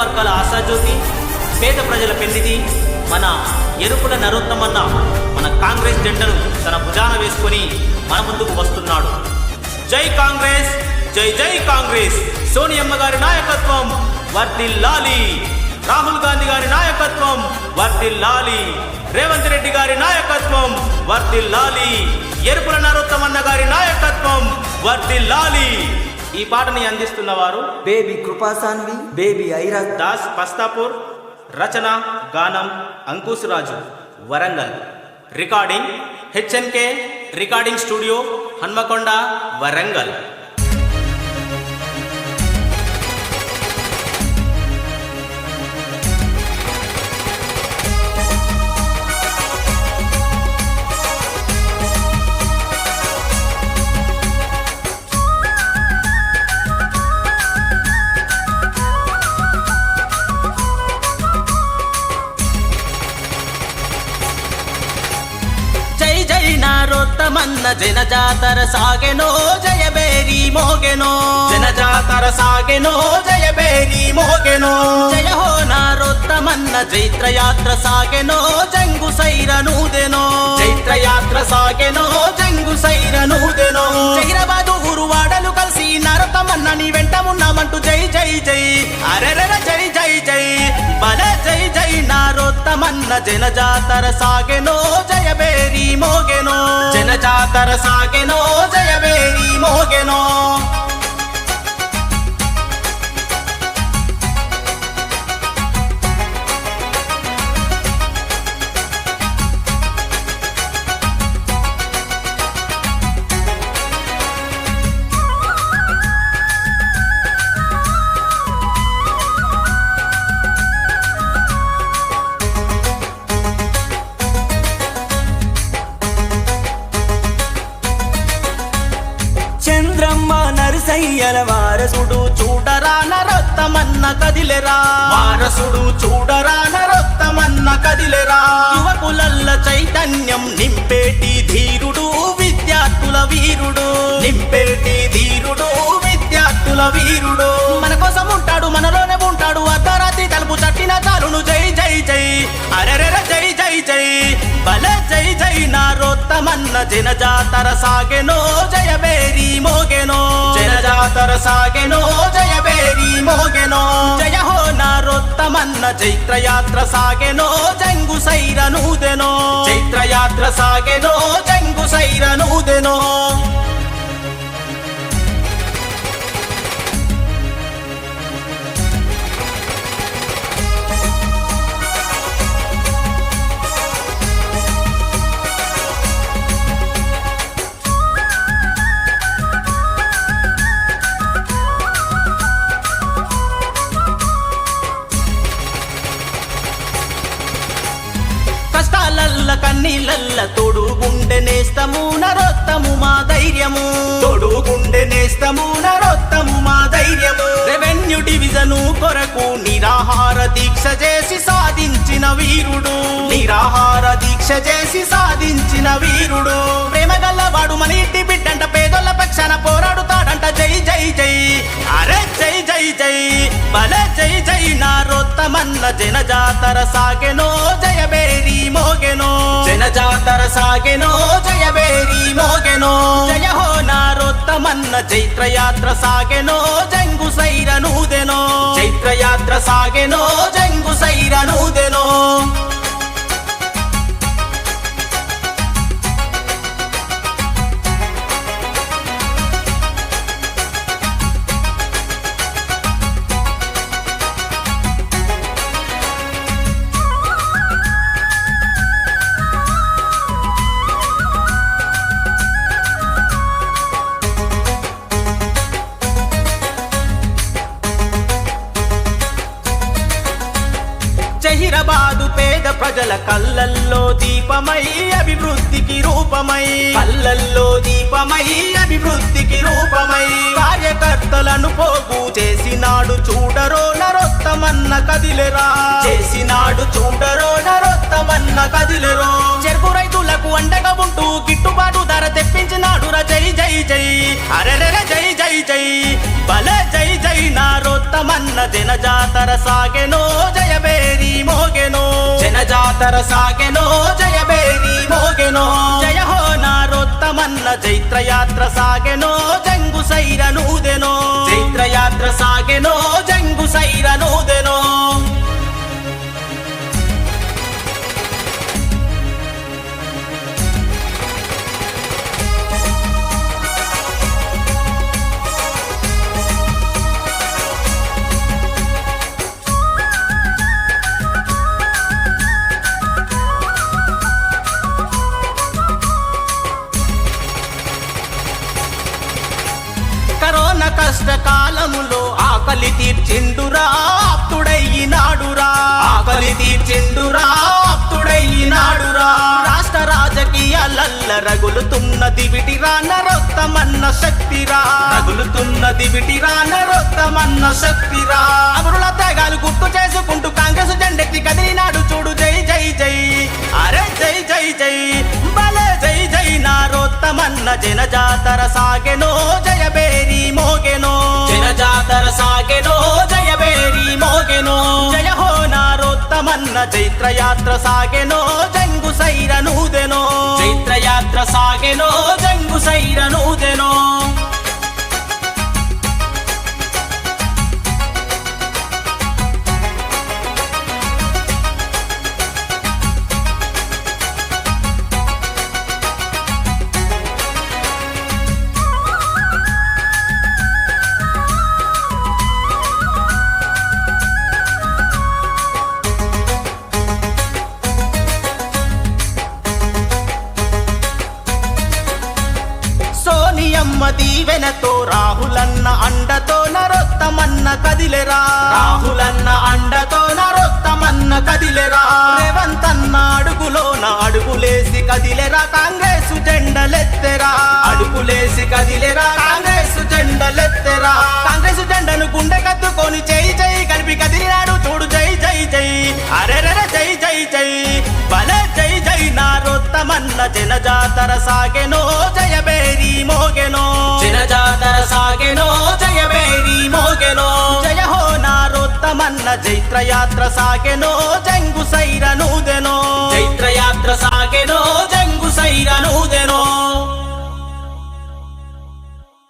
వర్గాల ఆశాజ్యోతి, పేద ప్రజల పెన్నిధి మన ఎరుపుల నరోత్తమన్న మన కాంగ్రెస్ జెండను తన భుజాన వేసుకొని మన ముందుకు వస్తున్నాడు. జై కాంగ్రెస్, జై జై కాంగ్రెస్. సోనియమ్మ గారి నాయకత్వం వర్ధిల్లాలి, రాహుల్ గాంధీ గారి నాయకత్వం వర్ధిల్లాలి, రేవంత్ రెడ్డి గారి నాయకత్వం వర్ధిల్లాలి, ఎరుపుల నరోత్తమన్న గారి నాయకత్వం వర్ధిల్లాలి. ఈ పాటని అందిస్తున్న వారు బేబీ కృపాసాన్వి, బేబీ ఐరా దాస్ పస్తాపూర్, రచన గానం Ankush Raju, Warangal. Recording HNK recording studio, Hanamkonda, Warangal. నరోత్తమన్న జనజాతర సాగెనో, జయబేరి మోగెనో, జనజాతర సాగెనో, జయబేరి మోగెనో. జయ హో నరోత్తమన్న చైత్రయాత్ర సాగెనో, జంగు సైరనూదెనో, చైత్రయాత్ర సాగెనో, జంగు సైరనూదెనో. హైదరాబాదు ఊరువాడలు కలిసి నరోత్తమన్న నీ వెంట ఉన్నామంటూ జై జై జై, అరెరెర జై జై జై, బల జై జై నరోత్తమన్న జనజాతర సాగెనో, జయబేరి మోగెనో, జనజాతర సాగెనో, జయబేరి మోగెనో. చంద్రమ్మ నరసయ్యల వారసుడు చూడరా నరోత్తమన్న కదిలెరా, వారసుడు చూడరా నరోత్తమన్న కదిలెరా. యువకులల్ల చైతన్యం నింపేటి ధీరుడు, విద్యార్థుల వీరుడు, నింపేటి ధీరుడు, విద్యార్థుల వీరుడు. మన కోసం ఉంటాడు, మనలోనే ఉంటాడు, అర్ధరాత్రి తలుపు తట్టిన చాలును జై జై జై, అరెరెర జై జై జై, బల జై జై నరోత్తమన్న జనజాతర సాగెనో, జయబేరి మోగెనో, జనజాతర సాగెనో, జయబేరి మోగెనో. జయ హో నరోత్తమన్న చైత్రయాత్ర సాగెనో, జంగు సైరనూదెనో, చైత్రయాత్ర సాగెనో, జంగు సైరనూదెనో. కష్టాలల్ల కన్నీళ్ళల్ల తోడు గుండె నేస్తము నరోత్తము మా ధైర్యము, తోడు గుండె నేస్తము నరోత్తము మా ధైర్యము. రెవెన్యూ డివిజను కొరకు నిరాహార దీక్ష చేసి సాధించిన వీరుడు, నిరాహార దీక్ష చేసి సాధించిన వీరుడు. ప్రేమగల్లవాడు మన ఇంటి బిడ్డంట, పేదోళ్ళ పక్షాన పోరాడుతాడంట జై జై జై, అరే జై జై జై, బల జై జై నరోత్తమన్న జనజాతర సాగెనో, జయబేరి మోగెనో, జనజాతర సాగెనో, జయబేరి మోగెనో. జయ హో నరోత్తమన్న చైత్రయాత్ర సాగెనో, జంగు సైరనూదెనో, చైత్రయాత్ర సాగెనో, జంగు సైరనూదెనో. జహీరాబాదు పేద ప్రజల కళ్ళల్లో దీపమై అభివృద్ధికి రూపమై, కళ్ళల్లో దీపమై అభివృద్ధికి రూపమై. కార్యకర్తలను పోగు చేసినాడు చూడరో నరోత్తమన్న కదిలెరా, చేసినాడు చూడరో నరోత్తమన్న కదిలెరో. చెరుకు రైతులకు అండగా ఉంటూ గిట్టుబాటు ధర తెప్పించినాడు జై జై జై, అరెరెర జై జై జై, బల జై జై నరోత్తమన్న రోత్తమన్న జనజాతర సాగెనో జయబేరి మోగెనో జనజాతర సాగెనో జయబేరి మోగెనో జయ హో నా రోత్తమన్న చైత్రయాత్ర సాగెనో జంగు సైరనూదెనో చైత్రయాత్ర సాగెనో జంగు సైరనూదెనో కరోనా కష్టకాలములో ఆకలి తీర్చిండురా ఆప్తుడైనాడురా ఆకలి తీర్చిండురా ఆప్తుడైనాడురా రాష్ట్ర రాజకీయాలల్ల రగులుతున్న దివిటిరా నరోత్తమన్న శక్తిరా రగులుతున్న దివిటిరా నరోత్తమన్న శక్తిరా అమరుల త్యాగాలు గుర్తు చేసుకుంటూ కాంగ్రెస్ జెండెత్తి కదిలినాడు చూడు జై జై జై అరే జై జై జై భలే జై జై నారోత్తమన్న జనజాతర సాగెనో జయబేరి మోగెనో జనజాతర సాగెనో జయబేరి మోగెనో జయ హో నారోత్తమన్న చైత్రయాత్ర సాగెనో జంగు సైరనూదెనో చైత్రయాత్ర సాగెనో జంగు సైరనూదెనో సోనియమ్మ దీవెనతో రాహులన్న అండతో నరోత్తమన్న కదిలెరా రాహులన్న అండతో నరోత్తమన్న కదిలెరా రేవంతన్న అడుగులోన అడుగులేసి కదిలెరా కాంగ్రెస్ జెండలెత్తెరా అడుగులేసి కదిలెరా కాంగ్రెస్ జెండలెత్తెరా కాంగ్రెస్ జెండను గుండె కత్తుకొని జై జై కలిపి కదిలినాడు చూడు జై జై జై అరెరెర జై జై జై భలే జై జై నారోత్తమన్న జనజాతర సాగెనో జయబేరి మోగెనో జనజాతర సాగెనో జయబేరి మోగెనో జయ హో నారోత్తమన్న చైత్రయాత్ర సాగెనో జంగు సైరనూదెనో చైత్రయాత్ర సాగెనో జంగు సైరనూదెనో